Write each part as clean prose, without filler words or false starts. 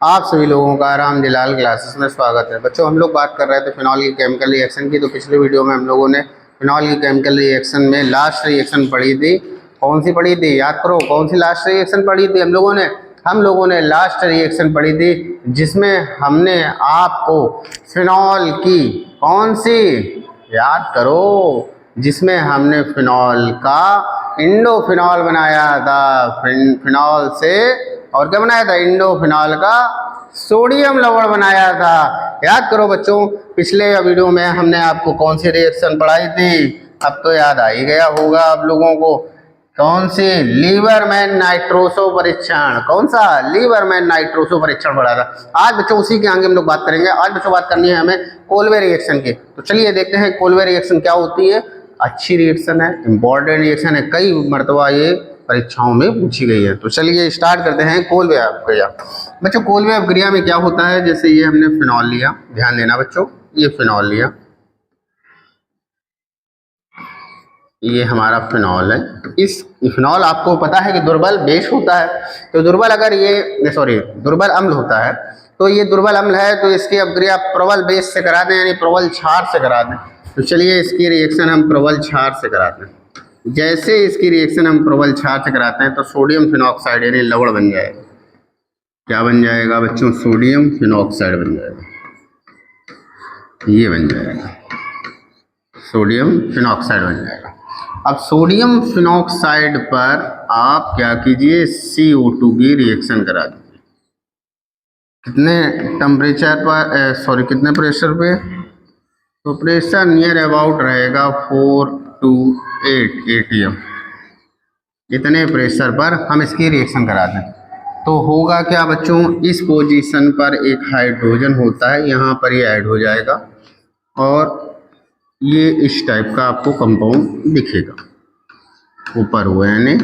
आप सभी लोगों का राम जलाल क्लासेस में स्वागत है। बच्चों, हम लोग बात कर रहे थे फिनॉल की केमिकल रिएक्शन की। तो पिछले वीडियो में हम लोगों ने फिनॉल की केमिकल रिएक्शन में लास्ट रिएक्शन पढ़ी थी। कौन सी पढ़ी थी? याद करो, कौन सी लास्ट रिएक्शन पढ़ी थी हम लोगों ने लास्ट रिएक्शन पढ़ी थी जिसमें हमने आपको फिनॉल की कौन सी, याद करो, जिसमें हमने फिनॉल का इंडोफिनॉल बनाया था। फिनॉल से और क्या बनाया था? इंडोफिनॉल का सोडियम लवण बनाया था। याद करो बच्चों, पिछले वीडियो में हमने आपको कौन सी रिएक्शन पढ़ाई थी? अब तो याद आ ही गया होगा आप लोगों को। कौन सी? लीवरमैन नाइट्रोसो परीक्षण। कौन सा? लीवरमैन नाइट्रोसो परीक्षण पढ़ा था। आज बच्चों उसी के आगे हम लोग बात करेंगे। आज बच्चों बात करनी है हमें कोलवे रिएक्शन की। तो चलिए देखते हैं कोलवे रिएक्शन क्या होती है। अच्छी रिएक्शन है, इंपॉर्टेंट रिएक्शन है, कई मरतबा ये परीक्षाओं में पूछी गई है। तो चलिए स्टार्ट करते हैं कोलवे अपक्रिया। बच्चों, कोलवे अपक्रिया में क्या होता है? जैसे ये हमने फिनॉल लिया, ध्यान देना बच्चों, ये फिनॉल लिया, ये हमारा फिनॉल है। इस फिनॉल आपको पता है कि दुर्बल बेस होता है। तो दुर्बल अगर ये दुर्बल अम्ल होता है, तो ये दुर्बल अम्ल है, तो इसकी अपक्रिया प्रबल बेस से करा दें, यानी प्रबल क्षार से करा दें। तो चलिए इसकी रिएक्शन हम प्रबल क्षार से कराते हैं। जैसे इसकी रिएक्शन हम प्रबल क्षार से कराते हैं तो सोडियम फिनॉक्साइड यानी लवण बन जाएगा। क्या बन जाएगा बच्चों? सोडियम फिनॉक्साइड बन जाएगा। ये बन जाएगा, सोडियम फिनॉक्साइड बन जाएगा। अब सोडियम फिनॉक्साइड पर आप क्या कीजिए? CO2 की रिएक्शन करा दीजिए। कितने टेम्परेचर पर, कितने प्रेशर पे? तो प्रेशर नियर अबाउट रहेगा 4 to 8 atm। इतने प्रेशर पर हम इसकी रिएक्शन करा दें तो होगा क्या बच्चों? इस पोजीशन पर एक हाइड्रोजन होता है, यहाँ पर ये ऐड हो जाएगा और ये इस टाइप का आपको कंपाउंड दिखेगा ऊपर हुआ यानी,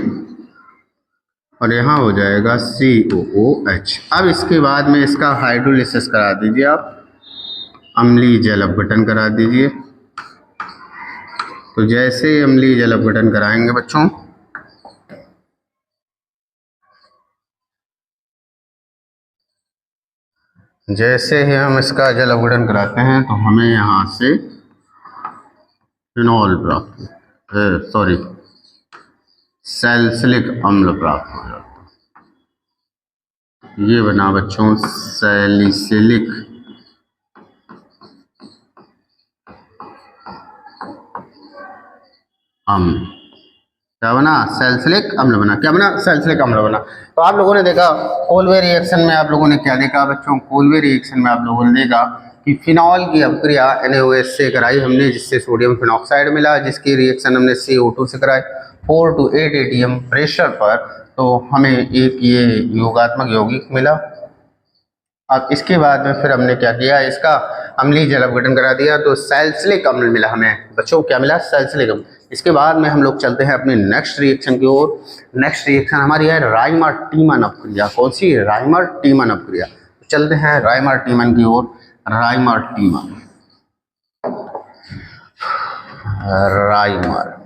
और यहाँ हो जाएगा COOH। अब इसके बाद में इसका हाइड्रोलिसिस करा दीजिए आप, अम्लीय जल अपघटन करा दीजिए। तो जैसे अम्लीय जल अपघटन कराएंगे बच्चों, जैसे ही हम इसका जल अपघटन कराते हैं तो हमें यहाँ से फिनॉल प्राप्त, सैलिसिलिक अम्ल प्राप्त हो जाता है। ये बना बच्चों सैलिसिलिक अम्ल। क्या बना? सैलिसिलिक अम्ल बना। क्या बना? सैलिसिलिक अम्ल बना। तो आप लोगों ने देखा कोलवे रिएक्शन में, आप लोगों ने क्या देखा बच्चों? कोलवे रिएक्शन में आप लोगों ने देखा कि फिनॉल की अपक्रिया NaOH से कराई हमने, जिससे सोडियम फिनॉक्साइड मिला, जिसकी रिएक्शन हमने CO2 से कराई 4 to 8 atm प्रेशर पर। तो हमें एक ये योगात्मक यौगिक मिला। अब इसके बाद में फिर हमने क्या किया? इसका अम्लीय जल अपघटन करा दिया तो सैलिसिलिक अम्ल मिला हमें। बच्चों क्या मिला? सैलिसिलिक अम्ल। इसके बाद में हम लोग चलते हैं अपने नेक्स्ट रिएक्शन की ओर। नेक्स्ट रिएक्शन हमारी है राइमर टीमन अपक्रिया। कौन सी? राइमर टीमन अपक्रिया। चलते हैं राइमर टीमन की ओर। Rymer टीमन, Rymer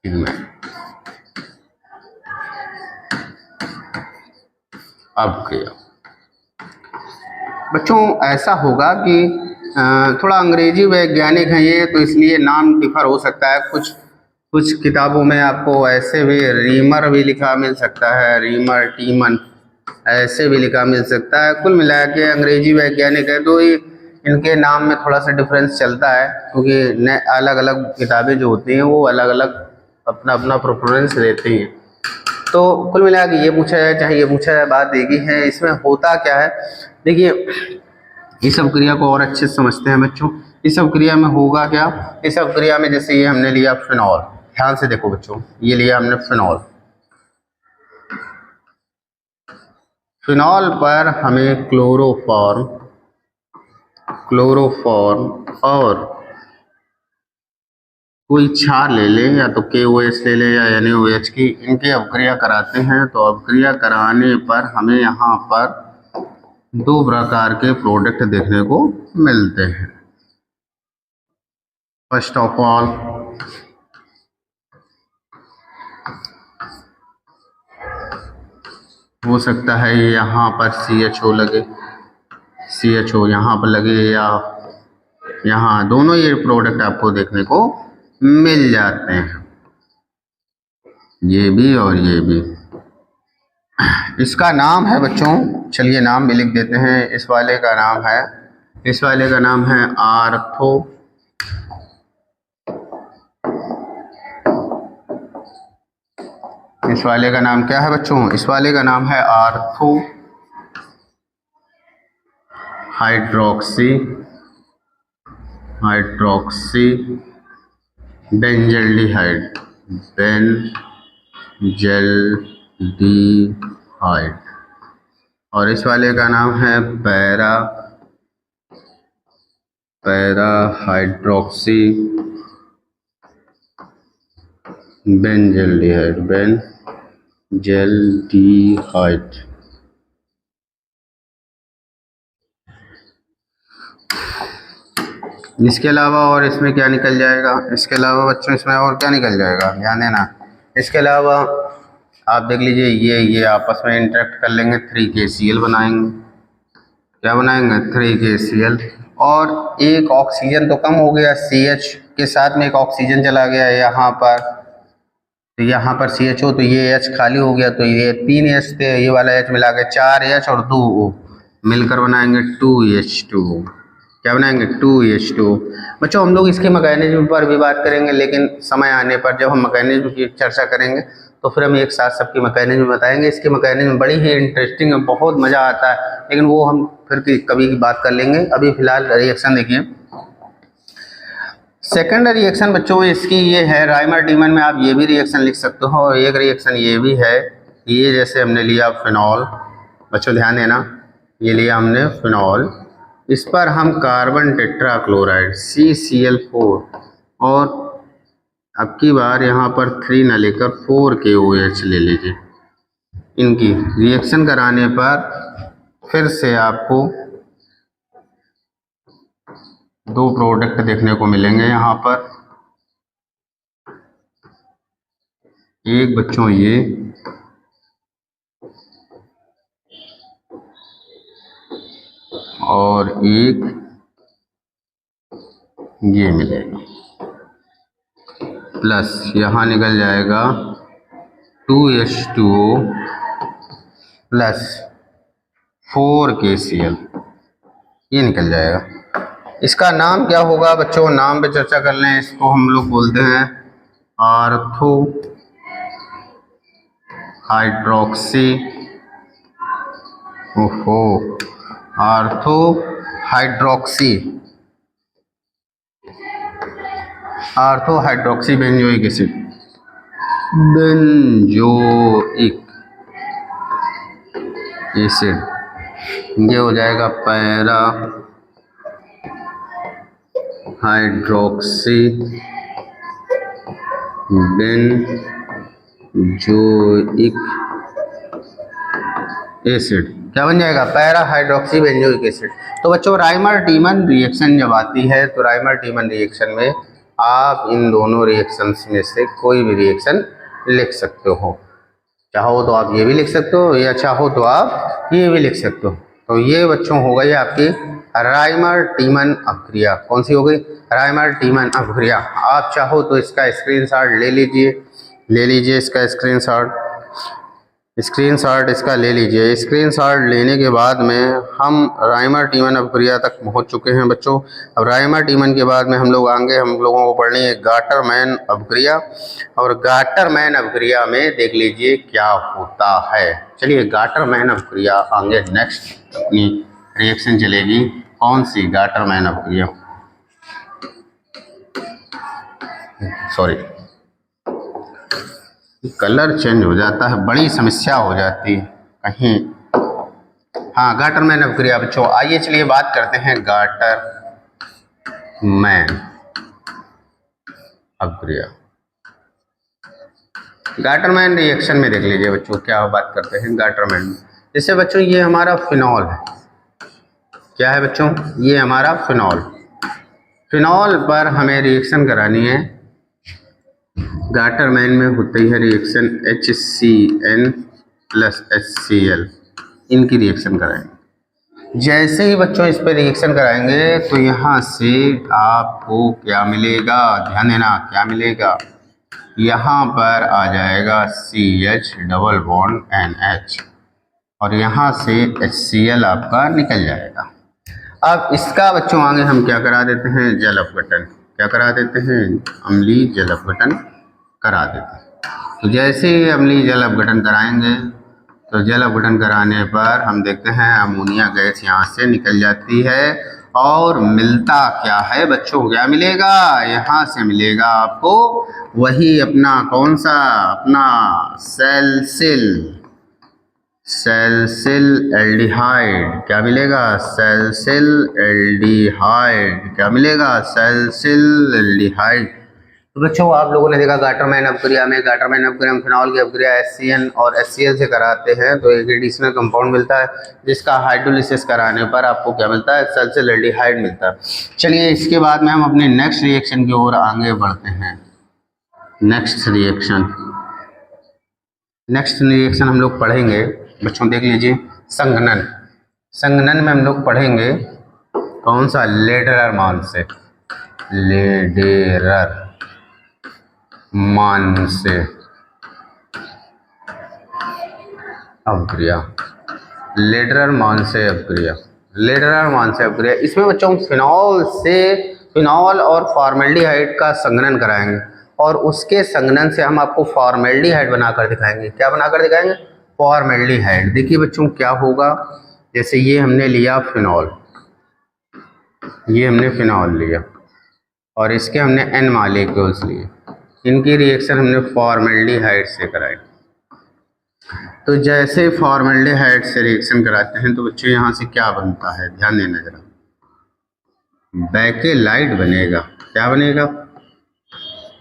टीमन अपक्रिया। बच्चों ऐसा होगा कि थोड़ा अंग्रेजी वैज्ञानिक है ये, तो इसलिए नाम डिफर हो सकता है। कुछ किताबों में आपको ऐसे भी रीमर भी लिखा मिल सकता है, रीमर टीमन ऐसे भी लिखा मिल सकता है। कुल मिला के अंग्रेजी वैज्ञानिक है तो इनके नाम में थोड़ा सा डिफरेंस चलता है, क्योंकि अलग अलग किताबें जो होती हैं वो अलग अलग अपना अपना प्रेफरेंस देती हैं। तो कुल मिला के ये पूछा जाए चाहे ये पूछा जाए, बात एक ही है। इसमें होता क्या है? देखिए, इस अपक्रिया को और अच्छे से समझते हैं बच्चों। इस अपक्रिया में होगा क्या? इस अपक्रिया में जैसे ये हमने लिया फिनॉल, ध्यान से देखो बच्चों, ये लिया हमने फिनॉल। फिनॉल पर हमें क्लोरोफॉर्म और कोई क्षार ले लें, या तो KOH ले लें या NaOH की, इनके अपक्रिया कराते हैं। तो अपक्रिया कराने पर हमें यहाँ पर दो प्रकार के प्रोडक्ट देखने को मिलते हैं। फर्स्ट ऑफ ऑल हो सकता है यहाँ पर CHO लगे, CHO यहाँ पर लगे, या यहाँ, दोनों ये प्रोडक्ट आपको देखने को मिल जाते हैं, ये भी और ये भी। इसका नाम है बच्चों, चलिए नाम भी लिख देते हैं। इस वाले का नाम है आर्थो, इस वाले का नाम क्या है बच्चों? इस वाले का नाम है आर्थो हाइड्रोक्सी बेंजल्डिहाइड, और इस वाले का नाम है पैरा हाइड्रोक्सी बेंजल्डिहाइड। इसके अलावा और इसमें क्या निकल जाएगा? इसके अलावा बच्चों इसमें और क्या निकल जाएगा, ध्यान देना। इसके अलावा आप देख लीजिए, ये आपस में इंटरेक्ट कर लेंगे, 3KCl बनाएंगे। क्या बनाएंगे? 3KCl। और एक ऑक्सीजन तो कम हो गया, CH के साथ में एक ऑक्सीजन चला गया यहाँ पर, तो यहाँ पर CHO, तो ये H खाली हो गया, तो ये 3 H थे, ये वाला H मिला के 4 H और 2 O मिलकर बनाएंगे 2H2। क्या बनाएंगे? 2H2। बच्चों हम लोग इसके मैकेनिज्म पर भी बात करेंगे, लेकिन समय आने पर जब हम मैकेनिज्म की चर्चा करेंगे तो फिर हम एक साथ सबकी मैकेनिज्म बताएंगे। इसके मैकेनिज्म बड़ी ही इंटरेस्टिंग है, बहुत मज़ा आता है, लेकिन वो हम फिर कभी की बात कर लेंगे। अभी फिलहाल रिएक्शन देखिए। सेकेंड रिएक्शन बच्चों इसकी ये है, राइमर डीमन में आप ये भी रिएक्शन लिख सकते हो, और एक रिएक्शन ये भी है, ये जैसे हमने लिया फिनॉल, बच्चों ध्यान देना, ये लिया हमने फिनॉल, इस पर हम कार्बन टेट्राक्लोराइड CCl4, और अब की बार यहाँ पर 3 न लेकर 4KOH ले लीजिए। इनकी रिएक्शन कराने पर फिर से आपको 2 प्रोडक्ट देखने को मिलेंगे यहाँ पर। एक बच्चों ये, और एक ये मिलेगा, प्लस यहाँ निकल जाएगा 2H2O प्लस 4KCl, ये निकल जाएगा। इसका नाम क्या होगा बच्चों? नाम पे चर्चा कर लें। इसको हम लोग बोलते हैं आर्थो हाइड्रोक्सी बेंजोइक एसिड, ये हो जाएगा पैरा हाइड्रोक्सी बेंजोइक एसिड। क्या बन जाएगा? Para hydroxy benzoic acid. तो बच्चों राइमर डीमन रिएक्शन जब आती है, तो राइमर डीमन रिएक्शन में आप इन दोनों रिएक्शंस में से कोई भी रिएक्शन लिख सकते हो। चाहो तो आप ये भी लिख सकते हो, या चाहो तो आप ये भी लिख सकते हो। तो ये बच्चों हो गई आपकी राइमर डीमन अभिक्रिया। कौन सी हो गई? राइमर डीमन अभिक्रिया। आप चाहो तो इसका स्क्रीनशॉट ले लीजिए इसका स्क्रीनशॉट इसका ले लीजिए। स्क्रीनशॉट लेने के बाद में हम राइमर डीमन अभिक्रिया तक पहुंच चुके हैं बच्चों। अब राइमर डीमन के बाद में हम लोग आएंगे, हम लोगों को पढ़नी है गाटरमैन अभिक्रिया, और गाटरमैन अभिक्रिया में देख लीजिए क्या होता है। चलिए गाटरमैन अभिक्रिया आगे नेक्स्ट अपनी रिएक्शन चलेगी। कौन सी? गाटरमैन अभिक्रिया, सॉरी कलर चेंज हो जाता है, बड़ी समस्या हो जाती है कहीं। हाँ गाटरमैन अभिक्रिया बच्चों, आइए चलिए बात करते हैं गाटरमैन अभिक्रिया। गाटरमैन रिएक्शन में देख लीजिए बच्चों क्या बात करते हैं गाटरमैन। जैसे बच्चों ये हमारा फिनॉल है, क्या है बच्चों? ये हमारा फिनॉल पर हमें रिएक्शन करानी है। गाटरमैन में होती है रिएक्शन HCN प्लस HCl, इनकी रिएक्शन कराएंगे। जैसे ही बच्चों इस पर रिएक्शन कराएंगे तो यहाँ से आपको क्या मिलेगा, ध्यान देना क्या मिलेगा, यहाँ पर आ जाएगा CH डबल बॉन्ड NH और यहाँ से HCl आपका निकल जाएगा। अब इसका बच्चों आगे हम क्या करा देते हैं, जल अपघटन, क्या करा देते हैं, अम्लीय जल अपघटन करा देते हैं। तो जैसे ही अम्लीय जल अपघटन कराएंगे तो जल अपघटन कराने पर हम देखते हैं अमोनिया गैस यहाँ से निकल जाती है और मिलता क्या है बच्चों, क्या मिलेगा, यहाँ से मिलेगा आपको वही अपना कौन सा, अपना सैलिसिल एल्डिहाइड, क्या मिलेगा, सैलिसिल एल्डिहाइड, क्या मिलेगा, सैलिसिल एल्डिहाइड। तो बच्चों आप लोगों ने देखा गाटरमैन अपक्रिया में, गाटरमैन अपक्रिया में फिनॉल की अपक्रिया HCN और HCl से कराते हैं तो एक एडिशनल कंपाउंड मिलता है जिसका हाइड्रोलिसिस कराने पर आपको क्या मिलता है, सैलिसिल एल्डिहाइड मिलता है। चलिए इसके बाद में हम अपने नेक्स्ट रिएक्शन की ओर आगे बढ़ते हैं। नेक्स्ट रिएक्शन हम लोग पढ़ेंगे बच्चों, देख लीजिए, संघनन। संघनन में हम लोग पढ़ेंगे कौन सा, लेडरर मान से, लेडरर मान से अपक्रिया, लेडरर मान से अपक्रिया, लेडरर मान से अपक्रिया। इसमें बच्चों फिनॉल और फॉर्मेल्डिहाइड का संघनन कराएंगे और उसके संघनन से हम आपको फॉर्मेल्डिहाइड बनाकर दिखाएंगे। क्या बनाकर दिखाएंगे, फॉर्मेल्डिहाइड। देखिए बच्चों क्या होगा, जैसे ये हमने लिया फिनॉल, ये हमने फिनॉल लिया और इसके हमने N मॉलिक्यूल्स लिए, इनकी रिएक्शन हमने फॉर्मेल्डिहाइड से कराई। तो जैसे फॉर्मेल्डिहाइड से रिएक्शन कराते हैं तो बच्चों यहाँ से क्या बनता है, ध्यान देना जरा, बेकेलाइट बनेगा। क्या बनेगा,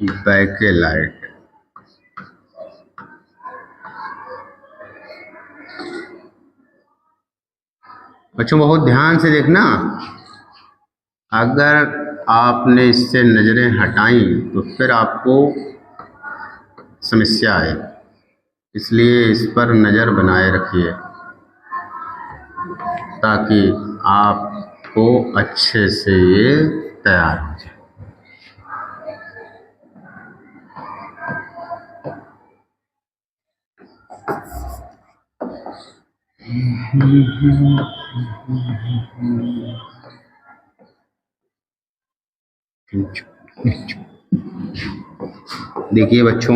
बेकेलाइट। बच्चों बहुत ध्यान से देखना, अगर आपने इससे नज़रें हटाई तो फिर आपको समस्या आए, इसलिए इस पर नज़र बनाए रखिए ताकि आपको अच्छे से ये तैयार हो जाए। देखिए बच्चों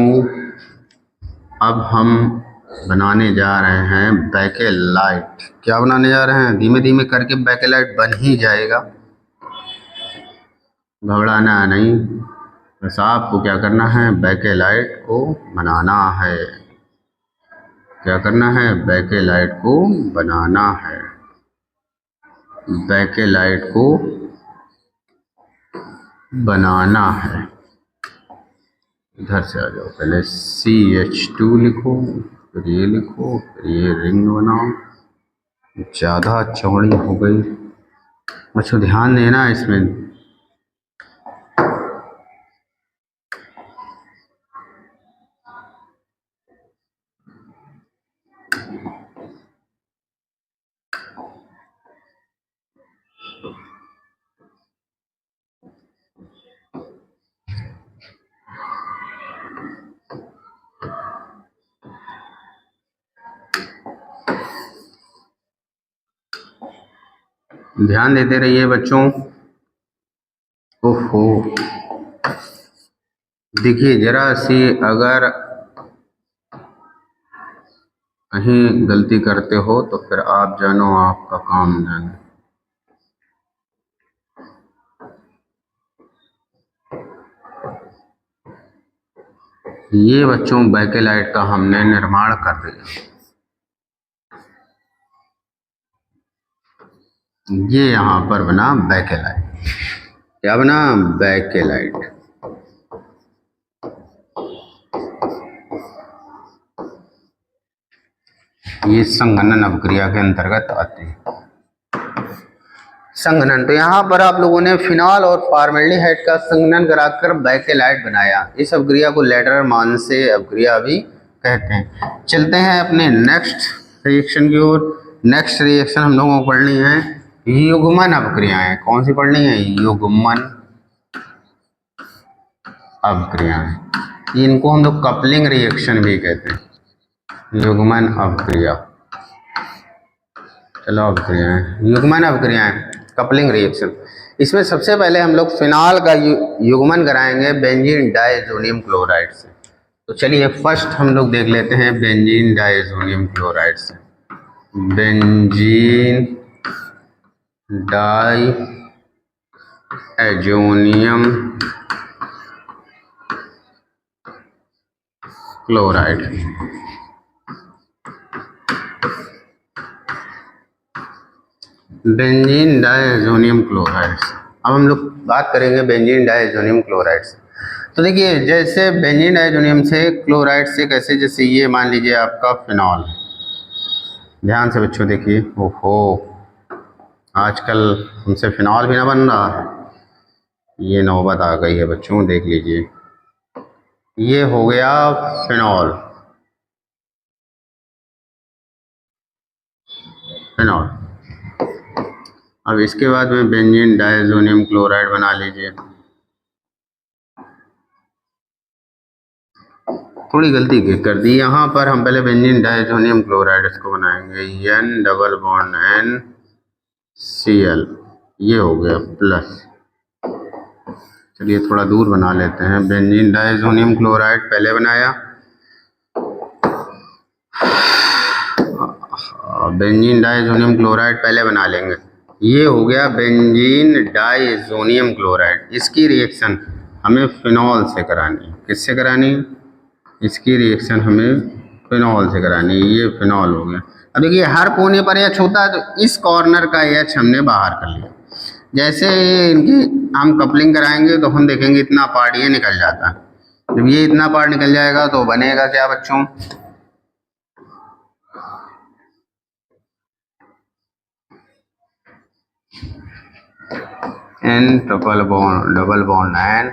अब हम बनाने जा रहे हैं बेकेलाइट। क्या बनाने जा रहे हैं, धीमे धीमे करके बेकेलाइट बन ही जाएगा, घबराना नहीं, बस आपको क्या करना है, बेकेलाइट को बनाना है। क्या करना है, बेकेलाइट को बनाना है, बेकेलाइट को बनाना है। इधर से आ जाओ, पहले CH2 लिखो, फिर ये लिखो, फिर ये रिंग बनाओ। ज़्यादा चौड़ी हो गई बच्चों, ध्यान देना इसमें। ध्यान देते रहिए बच्चों। ओहो देखिए जरा सी अगर कहीं गलती करते हो तो फिर आप जानो आपका काम जाने। ये बच्चों बेकेलाइट का हमने निर्माण कर दिया। ये यहाँ पर बना बेकेलाइट। क्या बना, बेकेलाइट। ये संघनन अपक्रिया के अंतर्गत आती है। संघनन, तो यहाँ पर आप लोगों ने फिनॉल और फॉर्मेल्डिहाइड का संघनन कराकर बेकेलाइट बनाया। इस अपक्रिया को लेडरर मान से अपक्रिया भी कहते हैं। चलते हैं अपने नेक्स्ट रिएक्शन की ओर। नेक्स्ट रिएक्शन हम लोगों को पढ़नी है युग्मन अभिक्रियाएं। कौन सी पढ़नी है? युग्मन अभिक्रियाएं। इनको हम लोग कपलिंग रिएक्शन भी कहते हैं। युग्मन अभिक्रिया, चलो अभिक्रियाएं, युग्मन अभिक्रियाएं, कपलिंग रिएक्शन। इसमें सबसे पहले हम लोग फिनॉल का युग्मन कराएंगे बेंजीन डाइज़ोनियम क्लोराइड से। तो चलिए फर्स्ट हम लोग देख लेते हैं बेंजीन डाइज़ोनियम क्लोराइड से। Benzene diazonium chloride. Benzene diazonium chloride. अब हम लोग बात करेंगे बेंजीन डाइज़ोनियम क्लोराइड से। तो देखिए जैसे बेंजीन डाइज़ोनियम से क्लोराइड से कैसे, जैसे ये मान लीजिए आपका फिनॉल है। ध्यान से बच्चों देखिए, ओहो आजकल हमसे फिनॉल भी ना बन रहा है, ये नौबत आ गई है बच्चों। देख लीजिए ये हो गया फिनॉल, फिनॉल। अब इसके बाद में बेंजीन डाइज़ोनियम क्लोराइड बना लीजिए। थोड़ी गलती कर दी यहाँ पर, हम पहले बेंजीन डाइज़ोनियम क्लोराइड इसको बनाएंगे N डबल बॉन्ड NCl, ये हो गया प्लस। चलिए थोड़ा दूर बना लेते हैं। बेंजीन डाइज़ोनियम क्लोराइड पहले बनाया, बेंजीन डाइज़ोनियम क्लोराइड पहले बना लेंगे। ये हो गया बेंजीन डाइज़ोनियम क्लोराइड। इसकी रिएक्शन हमें फिनॉल से करानी है। किससे करानी है? इसकी रिएक्शन हमें फिनॉल से करानी है। ये फिनॉल हो गया। अब देखिए हर कोने पर एच होता है, तो इस कॉर्नर का एच हमने बाहर कर लिया। जैसे इनकी हम कपलिंग कराएंगे तो हम देखेंगे इतना पार्ट ये निकल जाता है। जब ये इतना पार्ट निकल जाएगा तो बनेगा क्या बच्चों? N डबल बॉन्ड N,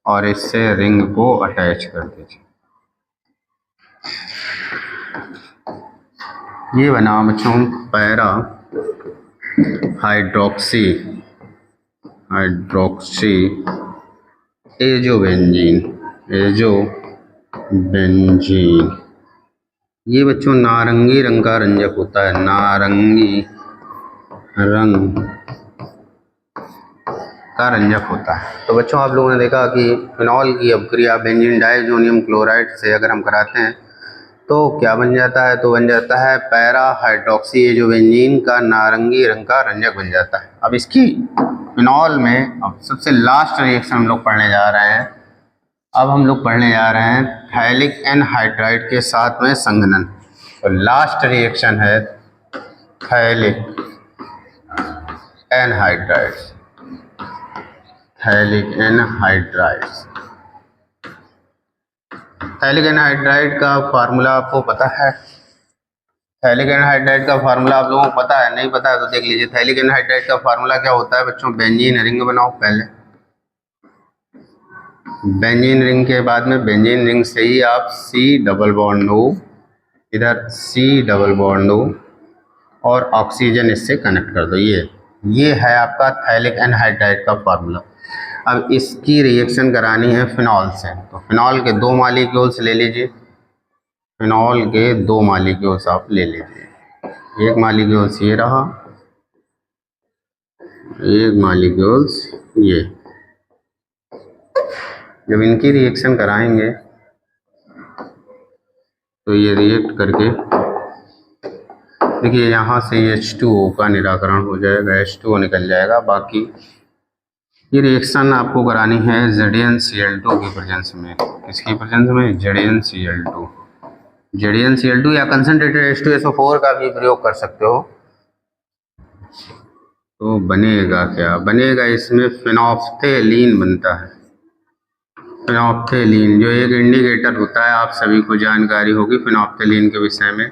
और इससे रिंग को अटैच कर दीजिए। ये बना बच्चों पैरा हाइड्रोक्सी एजोबेंजीन। ये बच्चों नारंगी रंग का रंजक होता है, नारंगी रंग का रंजक होता है। तो बच्चों आप लोगों ने देखा कि फिनॉल की अभिक्रिया बेंजीन डाइज़ोनियम क्लोराइड से अगर हम कराते हैं तो क्या बन जाता है? तो बन जाता है पैरा हाइड्रोक्सी एजोबेंजीन का नारंगी रंग का रंजक बन जाता है। अब इसकी फिनॉल में अब सबसे लास्ट रिएक्शन हम लोग पढ़ने जा रहे हैं। अब हम लोग पढ़ने जा रहे हैं थैलिक एनहाइड्राइड के साथ में संघनन। तो लास्ट रिएक्शन है थैलिक एनहाइड्राइड। थैलिक एनहाइड्राइड का फार्मूला आपको पता है? थैलिक एनहाइड्राइड का फार्मूला आप लोगों को पता है? नहीं पता है तो देख लीजिए। थैलिक एनहाइड्राइड का फार्मूला क्या होता है बच्चों? बेंजीन रिंग बनाओ पहले, बेंजीन रिंग के बाद में बेंजीन रिंग से ही आप C डबल बॉन्ड O, इधर C डबल बॉन्ड O, और ऑक्सीजन इससे कनेक्ट कर दो। ये है आपका थैलिक एनहाइड्राइड का फार्मूला। अब इसकी रिएक्शन करानी है फिनॉल से। तो फिनॉल के दो मॉलिक्यूल्स ले लीजिए, फिनॉल के दो मॉलिक्यूल्स आप ले लीजिए। एक मॉलिक्यूल्स ये रहा, एक मॉलिक्यूल्स ये। जब इनकी रिएक्शन कराएंगे तो ये रिएक्ट करके देखिए यहाँ से H2O का निराकरण हो जाएगा, H2O निकल जाएगा। बाकी ये रिएक्शन आपको करानी है ZnCl2 की प्रेजेंस में। किसकी प्रेजेंस में? ZnCl2। ZnCl2 या कंसनट्रेटेड H2SO4 का भी प्रयोग कर सकते हो। तो बनेगा क्या? बनेगा इसमें फिनोप्थेलीन बनता है। फिनोप्थेलीन जो एक इंडिकेटर होता है, आप सभी को जानकारी होगी फिनोप्थेलीन के विषय में।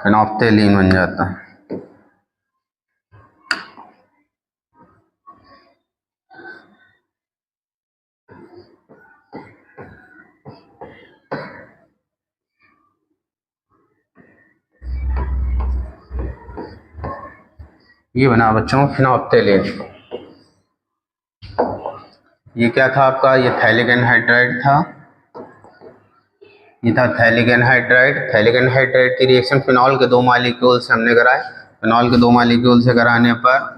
फिनोप्थेलीन बन जाता है। ये बना बच्चों फिनोप्थेलिन। ये क्या था आपका, ये थैलिक एनहाइड्राइड था, ये था थैलिक एनहाइड्राइड। थैलिक एनहाइड्राइड की रिएक्शन फिनॉल के 2 मॉलिक्यूल से हमने कराए। फिनॉल के 2 मॉलिक्यूल से कराने पर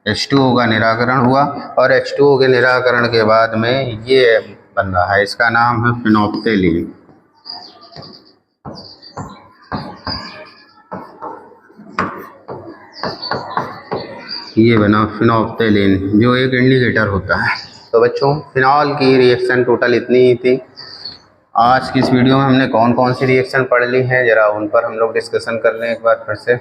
H2O का निराकरण हुआ और H2O के निराकरण के बाद में ये बन रहा है, इसका नाम है फिनोप्थेलिन। ये बना फिनोप्थेलिन जो एक इंडिकेटर होता है। तो बच्चों फिनॉल की रिएक्शन टोटल इतनी ही थी। आज की इस वीडियो में हमने कौन कौन सी रिएक्शन पढ़ ली हैं, जरा उन पर हम लोग डिस्कशन कर लें एक बार फिर से।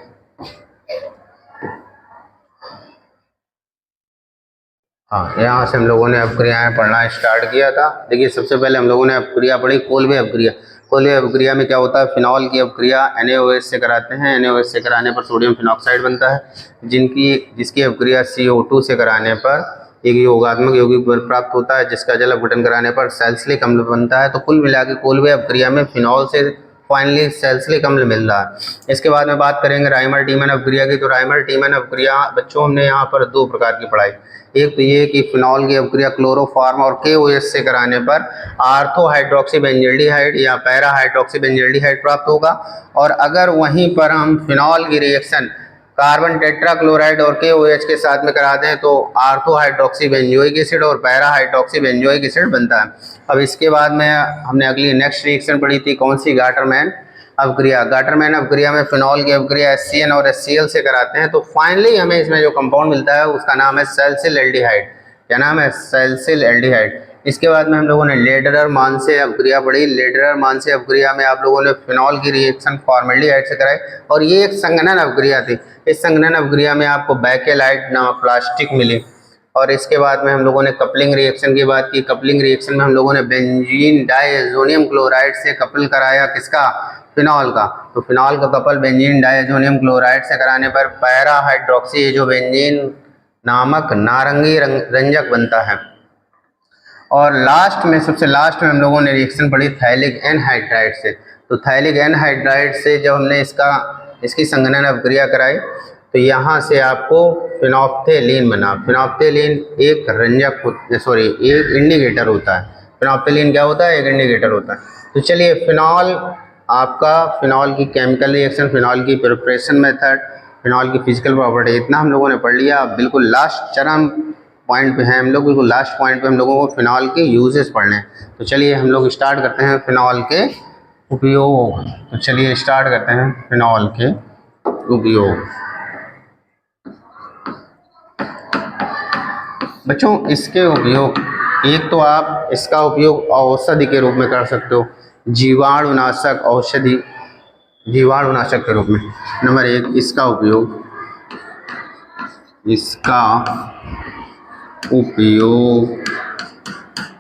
हाँ, यहाँ से हम लोगों ने अपक्रियाएं पढ़ना स्टार्ट किया था। देखिए सबसे पहले हम लोगों ने अपक्रिया पढ़ी कोल्बे अपक्रिया। कोल्बे अपक्रिया में क्या होता है, फिनॉल की अपक्रिया NaOH से कराते हैं। NaOH से कराने पर सोडियम फिनॉक्साइड बनता है, जिसकी अपक्रिया CO2 से कराने पर एक योगात्मक यौगिक बल प्राप्त होता है, जिसका जल अपघटन कराने पर सैलिसिलिक अम्ल बनता है। तो कुल मिला के कोल्बे अपक्रिया में फिनॉल से फाइनली सैलिसिलिक अम्ल मिल रहा है। इसके बाद में बात करेंगे राइमर टीमन अपक्रिया की। तो राइमर टीमन अपक्रिया बच्चों हमने यहाँ पर 2 प्रकार की पढ़ाई। एक तो ये कि फिनॉल की अपक्रिया क्लोरोफॉर्म और KOH से कराने पर आर्थो हाइड्रोक्सी बेंजल्डिहाइड या पैरा हाइड्रोक्सी बेंजल्डिहाइड प्राप्त होगा, और अगर वहीं पर हम फिनॉल की रिएक्शन कार्बन टेट्राक्लोराइड और KOH के साथ में करा दें तो आर्थो हाइड्रोक्सी बेंजोइक एसिड और पैरा हाइड्रोक्सी बेंजोइक एसिड बनता है। अब इसके बाद में हमने अगली नेक्स्ट रिएक्शन पढ़ी थी, कौन सी, गाटरमैन अपक्रिया। गाटरमैन अपक्रिया में फिनॉल की अपक्रिया HCN और HCl से कराते हैं, तो फाइनली हमें इसमें जो कंपाउंड मिलता है उसका नाम है सैलिसिल एल्डिहाइड। क्या नाम है, सैलिसिल एल्डिहाइड। इसके बाद में हम लोगों ने लेडरर मानसे अपक्रिया पढ़ी। लेडरर मानसे अपक्रिया में आप लोगों ने फिनॉल की रिएक्शन फॉर्मेल्डिहाइड से कराई, और ये एक संघनन अपक्रिया थी। इस संघनन अपक्रिया में आपको बैकेलाइट नामक प्लास्टिक मिली। और इसके बाद में हम लोगों ने कपलिंग रिएक्शन की बात की। कपलिंग रिएक्शन में हम लोगों ने बेंजीन डाइएजोनियम क्लोराइड से कपल कराया, किसका, फिनॉल का। तो फिनॉल का कपल बेंजीन डाइएजोनियम क्लोराइड से कराने पर पैरा हाइड्रोक्सी एजोबेंजीन नामक नारंगी रंजक बनता है। और लास्ट में, सबसे लास्ट में हम लोगों ने रिएक्शन पढ़ी थैलिक एनहाइड्राइड से। तो थैलिक एनहाइड्राइड से जब हमने इसकी संघनन अपक्रिया कराई तो यहाँ से आपको फिनोप्थेलिन बना। फिनोप्थेलिन एक एक इंडिकेटर होता है। फिनोप्थेलिन क्या होता है, एक इंडिकेटर होता है। तो चलिए फिनॉल की केमिकल रिएक्शन, फिनॉल की प्रिपरेशन मेथड, फिनॉल की फिजिकल प्रॉपर्टी, इतना हम लोगों ने पढ़ लिया। अब बिल्कुल लास्ट चरम पॉइंट पे हैं हम लोग, बिल्कुल लास्ट पॉइंट पे हम लोगों को फिनॉल के यूजेस पढ़ने हैं। तो चलिए हम लोग स्टार्ट करते हैं फिनॉल के उपयोग। तो चलिए स्टार्ट करते हैं फिनॉल के उपयोग। बच्चों इसके उपयोग, एक तो आप इसका उपयोग औषधि के रूप में कर सकते हो, जीवाणुनाशक औषधि, जीवाणुनाशक के रूप में। नंबर 1, इसका उपयोग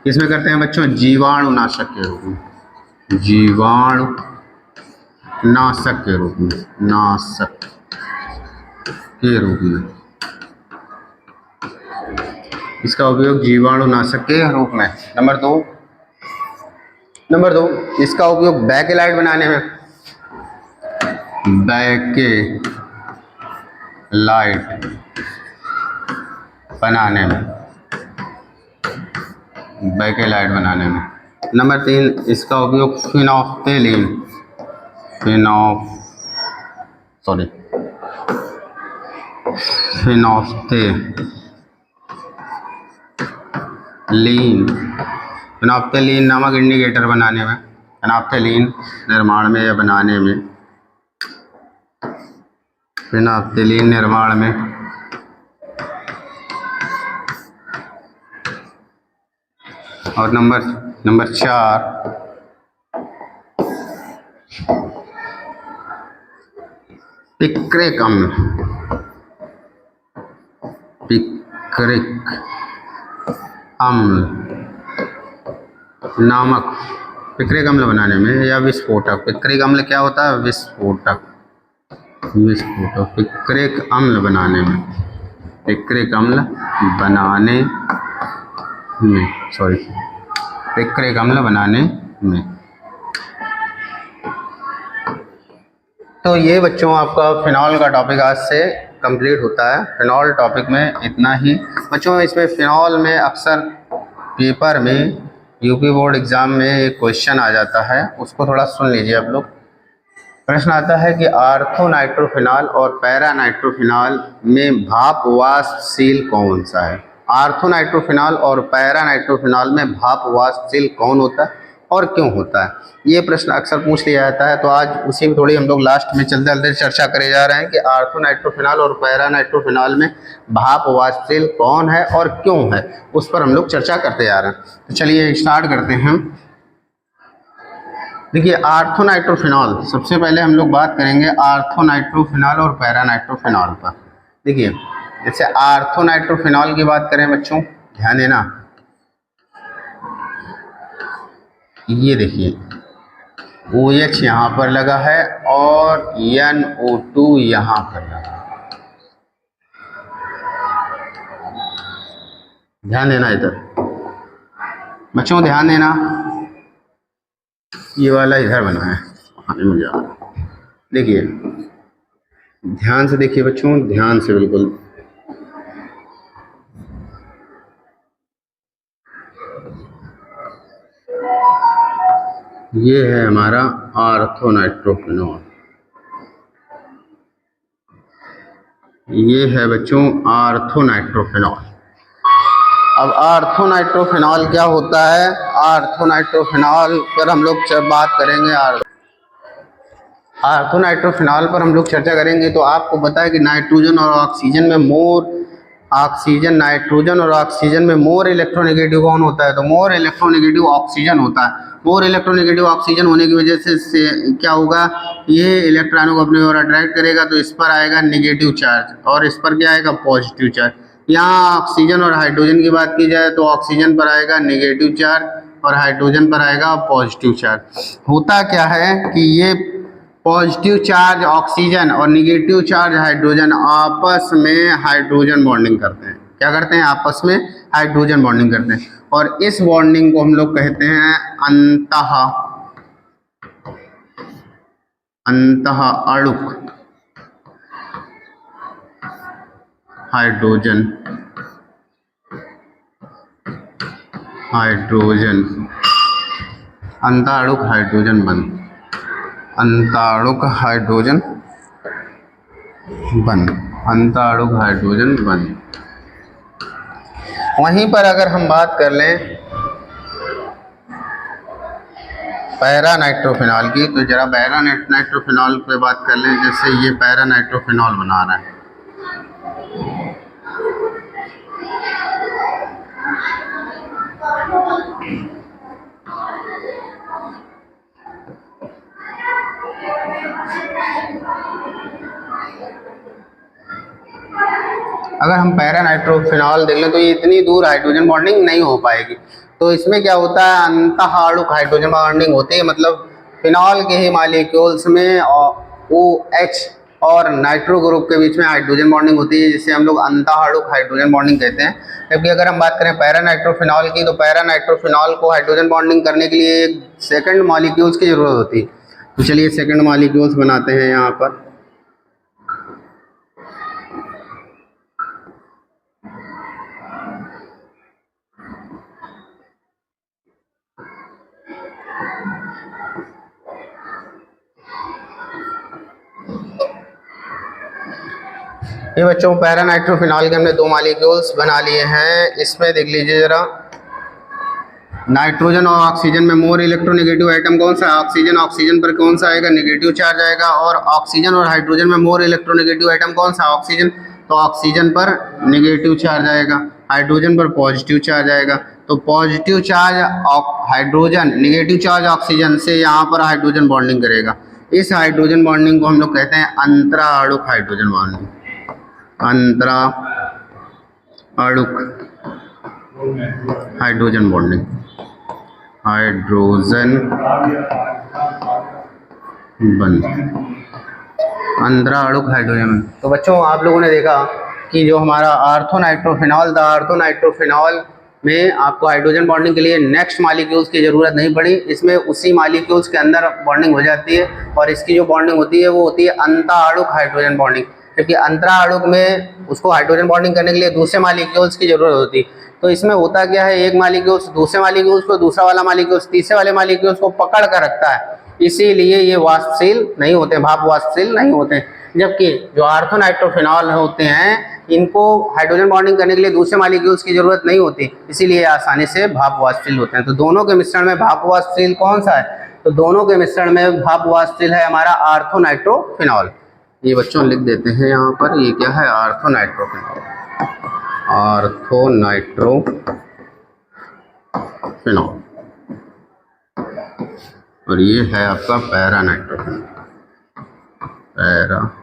किसमें करते हैं बच्चों, जीवाणुनाशक के रूप में, जीवाणुनाशक के रूप में, नाशक के रूप में इसका उपयोग जीवाणुनाशक के रूप में। नंबर दो इसका उपयोग बैकेलाइट बनाने में, बैकेलाइट बनाने में। नंबर 3, इसका उपयोग फिनोप्थेलिन नामक इंडिकेटर बनाने में, फिनोप्थेलिन निर्माण में या बनाने में, फिनोप्थेलिन निर्माण में। और नंबर 4, पिक्रिक अम्ल नामक, पिक्रिक अम्ल बनाने में या विस्फोटक। पिक्रिक अम्ल क्या होता है, विस्फोटक। पिक्रिक अम्ल बनाने में, पिक्रिक अम्ल बनाने में। तो ये बच्चों आपका फिनॉल का टॉपिक आज से कंप्लीट होता है। फिनॉल टॉपिक में इतना ही बच्चों। इसमें फिनॉल में अक्सर पेपर में यूपी बोर्ड एग्ज़ाम में एक क्वेश्चन आ जाता है, उसको थोड़ा सुन लीजिए आप लोग। प्रश्न आता है कि आर्थो नाइट्रोफिनॉल और पैरा नाइट्रोफिनॉल में भाप वाष्पशील कौन सा है। आर्थो नाइट्रोफिनॉल और पैरा नाइट्रोफिनॉल में भाप वाष्पशील कौन होता है और क्यों होता है, ये प्रश्न अक्सर पूछ लिया जाता है। तो आज उसी में थोड़ी हम लोग लास्ट में चलते चलते चर्चा करे जा रहे हैं कि आर्थो नाइट्रोफिनॉल और पैरा नाइट्रोफिनॉल में भाप वाष्पशील कौन है और क्यों है, उस पर हम लोग चर्चा करते जा रहे हैं। तो चलिए स्टार्ट करते हैं। देखिए आर्थो नाइट्रोफिनॉल, सबसे पहले हम लोग बात करेंगे आर्थो नाइट्रोफिनॉल और पैरा नाइट्रोफिनॉल पर। देखिए जैसे आर्थो नाइट्रोफिनॉल की बात करें बच्चों, ध्यान देना, ये देखिए OH यहाँ पर लगा है और NO2 यहाँ पर लगा है। ध्यान देना इधर बच्चों, ध्यान देना, ये वाला इधर बना है, मुझे देखिए ध्यान से देखिए बच्चों, ध्यान से बिल्कुल। ये है हमारा आर्थो नाइट्रोफिनॉल, ये है बच्चों आर्थो नाइट्रोफिनॉल। अब आर्थो नाइट्रोफिनॉल क्या होता है, आर्थो नाइट्रोफिनॉल पर हम लोग बात करेंगे। आर्थो नाइट्रोफिनॉल पर हम लोग चर्चा करेंगे। तो आपको पता है कि नाइट्रोजन और ऑक्सीजन में मोर इलेक्ट्रोनेगेटिव कौन होता है, तो मोर इलेक्ट्रोनेगेटिव ऑक्सीजन होता है। मोर इलेक्ट्रोनेगेटिव ऑक्सीजन होने की वजह से क्या होगा, ये इलेक्ट्रॉनों को अपनी ओर अट्रैक्ट करेगा, तो इस पर आएगा नेगेटिव चार्ज और इस पर क्या आएगा, पॉजिटिव चार्ज। यहाँ ऑक्सीजन और हाइड्रोजन की बात की जाए तो ऑक्सीजन पर आएगा नेगेटिव चार्ज और हाइड्रोजन पर आएगा पॉजिटिव चार्ज। होता क्या है कि ये पॉजिटिव चार्ज ऑक्सीजन और नेगेटिव चार्ज हाइड्रोजन आपस में हाइड्रोजन बॉन्डिंग करते हैं। क्या करते हैं, आपस में हाइड्रोजन बॉन्डिंग करते हैं, और इस बॉन्डिंग को हम लोग कहते हैं अंतः अणुक हाइड्रोजन अंतःअणुक हाइड्रोजन बंध, अंतःअणुक हाइड्रोजन बंध। वहीं पर अगर हम बात कर लें पैरा नाइट्रोफिनॉल की, तो जरा पैरा नाइट्रोफिनॉल पे बात कर लें। जैसे ये पैरा नाइट्रोफिनॉल बना रहा है, अगर हम पैरा नाइट्रोफिनॉल देख लें तो ये इतनी दूर हाइड्रोजन बॉन्डिंग नहीं हो पाएगी। तो इसमें क्या होता है, अंतःअणुक हाइड्रोजन बॉन्डिंग होती है, मतलब फिनॉल के ही मॉलिक्यूल्स में OH और नाइट्रो ग्रुप के बीच में हाइड्रोजन बॉन्डिंग होती है, जिसे हम लोग अंतःअणुक हाइड्रोजन बॉन्डिंग कहते हैं। जबकि अगर हम बात करें पैरा नाइट्रोफिनॉल की, तो पैरा नाइट्रोफिनॉल को हाइड्रोजन बॉन्डिंग करने के लिए एक सेकंड मॉलिक्यूल्स की जरूरत होती है। तो चलिए सेकंड मॉलिक्यूल्स बनाते हैं यहाँ पर। ये बच्चों पैरा नाइट्रोफिनॉल के हमने 2 मॉलिक्यूल्स बना लिए हैं। इसमें देख लीजिए जरा, नाइट्रोजन और ऑक्सीजन में मोर इलेक्ट्रोनेगेटिव आइटम कौन सा है, ऑक्सीजन पर कौन सा आएगा, नेगेटिव चार्ज आएगा। और ऑक्सीजन और हाइड्रोजन में मोर इलेक्ट्रोनेगेटिव आइटम कौन सा, ऑक्सीजन, तो ऑक्सीजन पर नेगेटिव चार्ज आएगा, हाइड्रोजन पर पॉजिटिव चार्ज आएगा। तो positive charge hydrogen, negative charge oxygen से यहाँ पर हाइड्रोजन बॉन्डिंग करेगा। इस हाइड्रोजन बॉन्डिंग को हम लोग कहते हैं अंतराणुक हाइड्रोजन बॉन्डिंग, अंतराणुक हाइड्रोजन बॉन्डिंग, हाइड्रोजन बंध, अंतराणुक हाइड्रोजन। तो बच्चों आप लोगों ने देखा कि जो हमारा आर्थो नाइट्रोफिनॉल था, आर्थो नाइट्रोफिनॉल में आपको हाइड्रोजन बॉन्डिंग के लिए नेक्स्ट मॉलिक्यूल्स की ज़रूरत नहीं पड़ी। इसमें उसी मॉलिक्यूल्स के अंदर बॉन्डिंग हो जाती है, और इसकी जो बॉन्डिंग होती है वो होती है अंतःअणुक हाइड्रोजन बॉन्डिंग। जबकि अंतरा अणुक में उसको हाइड्रोजन बॉन्डिंग करने के लिए दूसरे मॉलिक्यूल्स की जरूरत होती। तो इसमें होता क्या है, एक मॉलिक्यूल्स दूसरे मॉलिक्यूल्स को, दूसरा वाला मॉलिक्यूल्स तीसरे वाले मॉलिक्यूल्स को पकड़ कर रखता है, इसीलिए ये वाष्पशील नहीं होते, भाप वाष्पशील नहीं होते। जबकि जो ऑर्थोनाइट्रोफिनॉल होते हैं इनको हाइड्रोजन बॉन्डिंग करने के लिए दूसरे मॉलिक्यूल्स की जरूरत नहीं होती, इसीलिए आसानी से भाप वाष्पशील होते हैं। तो दोनों के मिश्रण में भाप वाष्पशील कौन सा है, तो दोनों के मिश्रण में भाप वाष्पशील है हमारा ऑर्थोनाइट्रोफिनॉल। ये बच्चों लिख देते हैं यहाँ पर, ये क्या है, ऑर्थोनाइट्रोफिनॉल, ऑर्थोनाइट्रोफिनॉल। और ये है आपका पैरानाइट्रोफिनॉल, पैरानाइट्रोफिनॉल।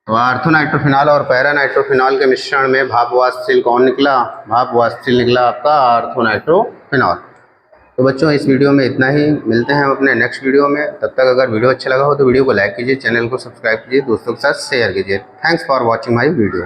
तो ऑर्थोनाइट्रोफिनॉल और पैरानाइट्रोफिनॉल के मिश्रण में भाप वाष्पशील कौन निकला, भाप वाष्पशील निकला आपका ऑर्थोनाइट्रोफिनॉल। तो बच्चों इस वीडियो में इतना ही, मिलते हैं हम अपने नेक्स्ट वीडियो में। तब तक अगर वीडियो अच्छा लगा हो तो वीडियो को लाइक कीजिए, चैनल को सब्सक्राइब कीजिए, दोस्तों के साथ शेयर कीजिए। Thanks for watching my video.